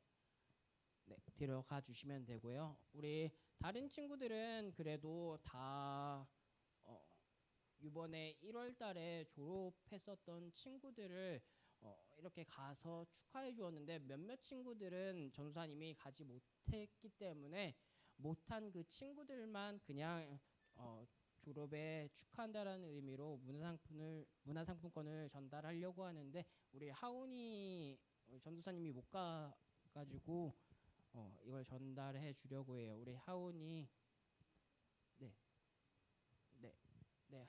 S4: 들어가 주시면 되고요. 우리 다른 친구들은 그래도 다 이번에 1월달에 졸업했었던 친구들을 이렇게 가서 축하해 주었는데 몇몇 친구들은 전도사님이 가지 못했기 때문에 못한 그 친구들만 그냥 졸업에 축하한다라는 의미로 문화상품권을 전달하려고 하는데 우리 하온이 전도사님이 못 가가지고 이걸 전달해 주려고 해요. 우리 하온이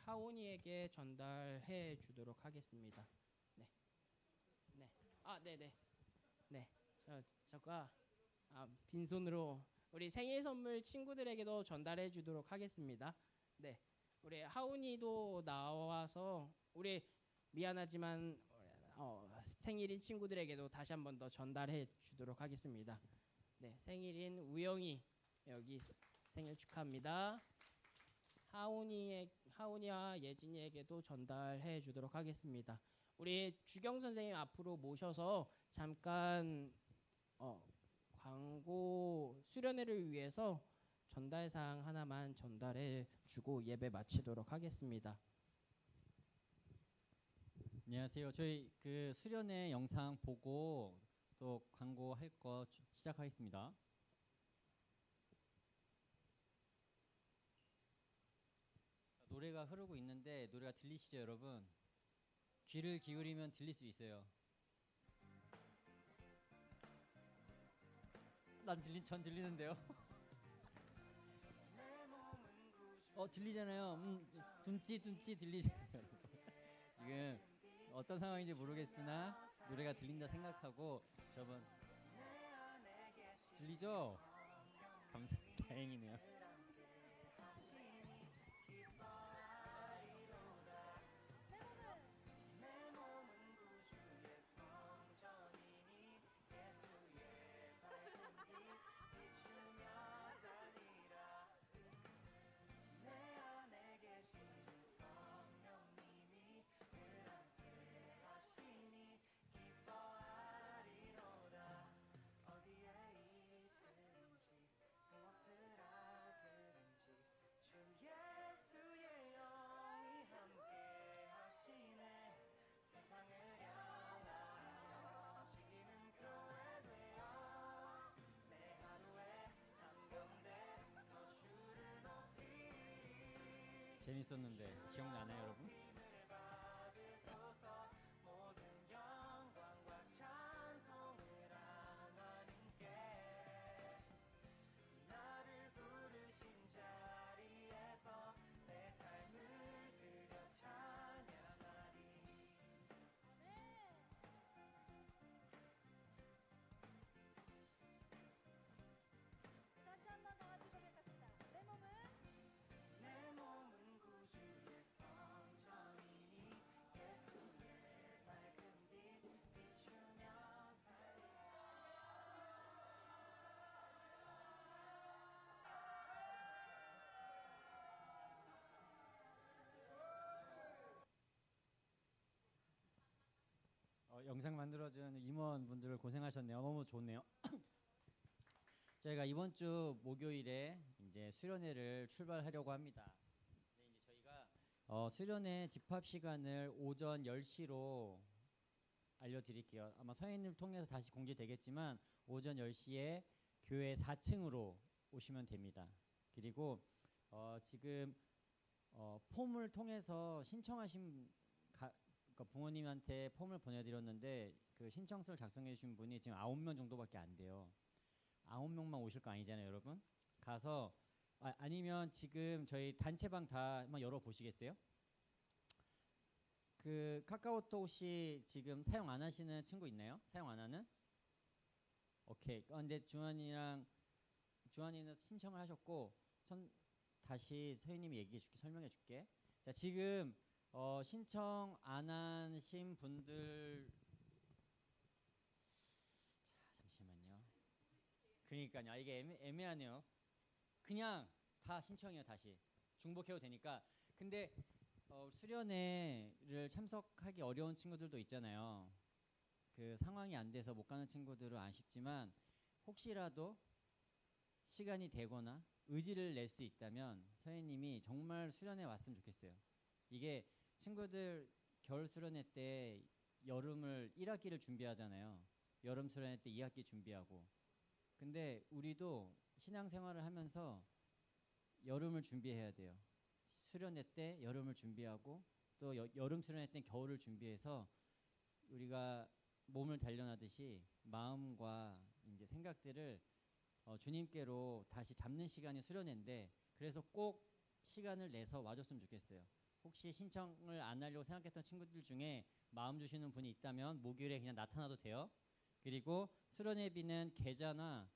S4: 하온이에게 전달해 주도록 하겠습니다. 저가 빈손으로 우리 생일 선물 친구들에게도 전달해 주도록 하겠습니다. 네, 우리 하온이도 나와서 우리 미안하지만 생일인 친구들에게도 다시 한 번 더 전달해 주도록 하겠습니다. 네, 생일인 우영이 여기 생일 축하합니다. 하온이와 예진이에게도 전달해 주도록 하겠습니다.
S2: 우리 주경 선생님 앞으로 모셔서 잠깐 광고 수련회를 위해서 전달사항 하나만 전달해 주고 예배 마치도록 하겠습니다.
S3: 안녕하세요. 저희 그 수련회 영상 보고 또 광고 할 거 시작하겠습니다. 노래가 흐르고 있는데 노래가 들리시죠, 여러분? 귀를 기울이면 들릴 수 있어요. 전 들리는데요. 들리잖아요. 둠찌 들리잖아요. 지금 어떤 상황인지 모르겠으나 노래가 들린다 생각하고 저번 들리죠? 다행이네요. 재밌었는데 기억나나요, 여러분?
S5: 다시 한번 다 같이 고백합시다. 내 몸은
S3: 영상 만들어준 임원분들 고생하셨네요. 너무 좋네요. 저희가 이번 주 목요일에 이제 수련회를 출발하려고 합니다. 근데 이제 저희가 수련회 집합 시간을 오전 10시로 알려드릴게요. 아마 서인을 통해서 다시 공지되겠지만 오전 10시에 교회 4층으로 오시면 됩니다. 그리고 지금 폼을 통해서 신청하신 그러니까 부모님한테 폼을 보내드렸는데 그 신청서를 작성해 주신 분이 지금 9명 정도밖에 안 돼요. 9명만 오실 거 아니잖아요, 여러분. 가서 아니면 지금 저희 단체방 다 한번 열어보시겠어요? 그 카카오톡 혹시 지금 사용 안 하시는 친구 있나요? 사용 안 하는? 오케이. 근데 주한이는 신청을 하셨고 다시 서희님이 얘기해줄게, 설명해줄게. 자, 지금 신청 안 하신 분들 잠시만요. 그러니까요. 이게 애매하네요. 그냥 다 신청해요. 다시 중복해도 되니까. 근데 수련회를 참석하기 어려운 친구들도 있잖아요. 그 상황이 안 돼서 못 가는 친구들은 아쉽지만 혹시라도 시간이 되거나 의지를 낼 수 있다면 서예님이 정말 수련회 왔으면 좋겠어요. 이게 친구들 겨울 수련회 때 여름을 1학기를 준비하잖아요. 여름 수련회 때 2학기 준비하고. 근데 우리도 신앙생활을 하면서 여름을 준비해야 돼요. 수련회 때 여름을 준비하고 또 여름 수련회 때 겨울을 준비해서 우리가 몸을 단련하듯이 마음과 이제 생각들을 주님께로 다시 잡는 시간이 수련회인데 그래서 꼭 시간을 내서 와줬으면 좋겠어요. 혹시 신청을 안 하려고 생각했던 친구들 중에 마음 주시는 분이 있다면 목요일에 그냥 나타나도 돼요. 그리고 수련회비는 계좌나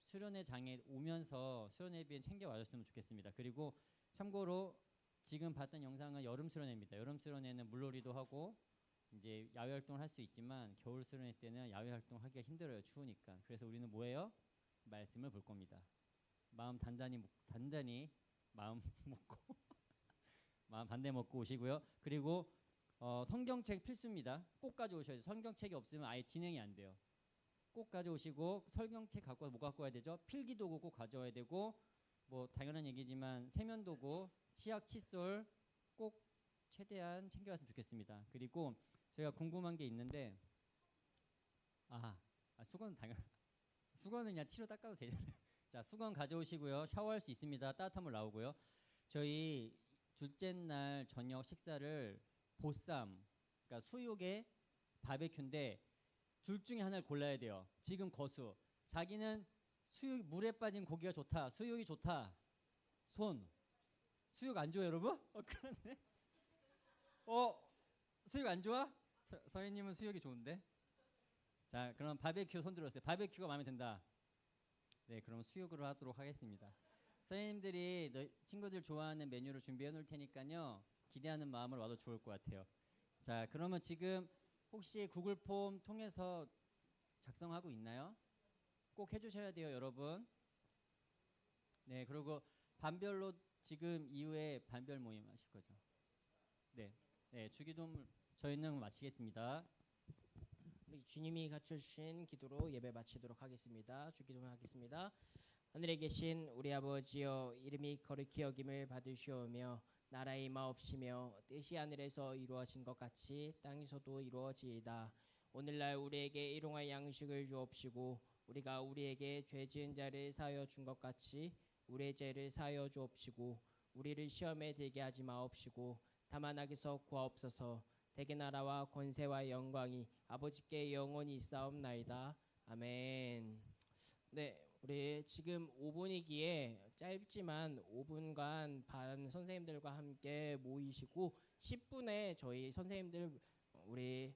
S3: 수련회장에 오면서 수련회비는 챙겨 와줬으면 좋겠습니다. 그리고 참고로 지금 봤던 영상은 여름 수련회입니다. 여름 수련회는 물놀이도 하고 이제 야외 활동을 할 수 있지만 겨울 수련회 때는 야외 활동하기가 힘들어요. 추우니까. 그래서 우리는 뭐예요? 말씀을 볼 겁니다. 마음 단단히 마음 먹고 마음 반대 먹고 오시고요. 그리고 성경책 필수입니다. 꼭 가져오셔야 돼요. 성경책이 없으면 아예 진행이 안 돼요. 꼭 가져오시고 성경책 갖고 뭐 갖고 와야 되죠? 필기도구 꼭 가져와야 되고 뭐 당연한 얘기지만 세면도구, 치약, 칫솔 꼭 최대한 챙겨왔으면 좋겠습니다. 그리고 제가 궁금한 게 있는데 수건은 수건은 그냥 티로 닦아도 되잖아요. 자, 수건 가져오시고요. 샤워할 수 있습니다. 따뜻한 물 나오고요. 저희 둘째 날 저녁 식사를 보쌈, 그러니까 수육에 바베큐인데 둘 중에 하나를 골라야 돼요. 지금 거수. 자기는 수육 물에 빠진 고기가 좋다. 수육이 좋다. 손. 수육 안 좋아요, 여러분? 그러네. 수육 안 좋아? 서희님은 수육이 좋은데. 자, 그럼 바베큐 손 들었어요. 바베큐가 마음에 든다. 네, 그럼 수육으로 하도록 하겠습니다. 선생님들이 친구들 좋아하는 메뉴를 준비해 놓을 테니까요. 기대하는 마음으로 와도 좋을 것 같아요. 자, 그러면 지금 혹시 구글 폼 통해서 작성하고 있나요? 꼭 해주셔야 돼요, 여러분. 네, 그리고 반별로 지금 이후에 반별 모임 하실 거죠? 네, 주기도문 저희는 마치겠습니다.
S2: 우리 주님이 갖춰주신 기도로 예배 마치도록 하겠습니다. 주기도문 하겠습니다. 하늘에 계신 우리 아버지여, 이름이 거룩히 여김을 받으시오며 나라의 임하옵시며 뜻이 하늘에서 이루어진 것 같이 땅에서도 이루어지이다. 오늘날 우리에게 일용할 양식을 주옵시고 우리가 우리에게 죄 지은 자를 사하여 준 것 같이 우리의 죄를 사하여 주옵시고 우리를 시험에 들게 하지 마옵시고 다만 악에서 구하옵소서. 대개 나라와 권세와 영광이 아버지께 영원히 있사옵나이다. 아멘. 네, 우리 지금 5분이기에 짧지만 5분간 반 선생님들과 함께 모이시고 10분에 저희 선생님들 우리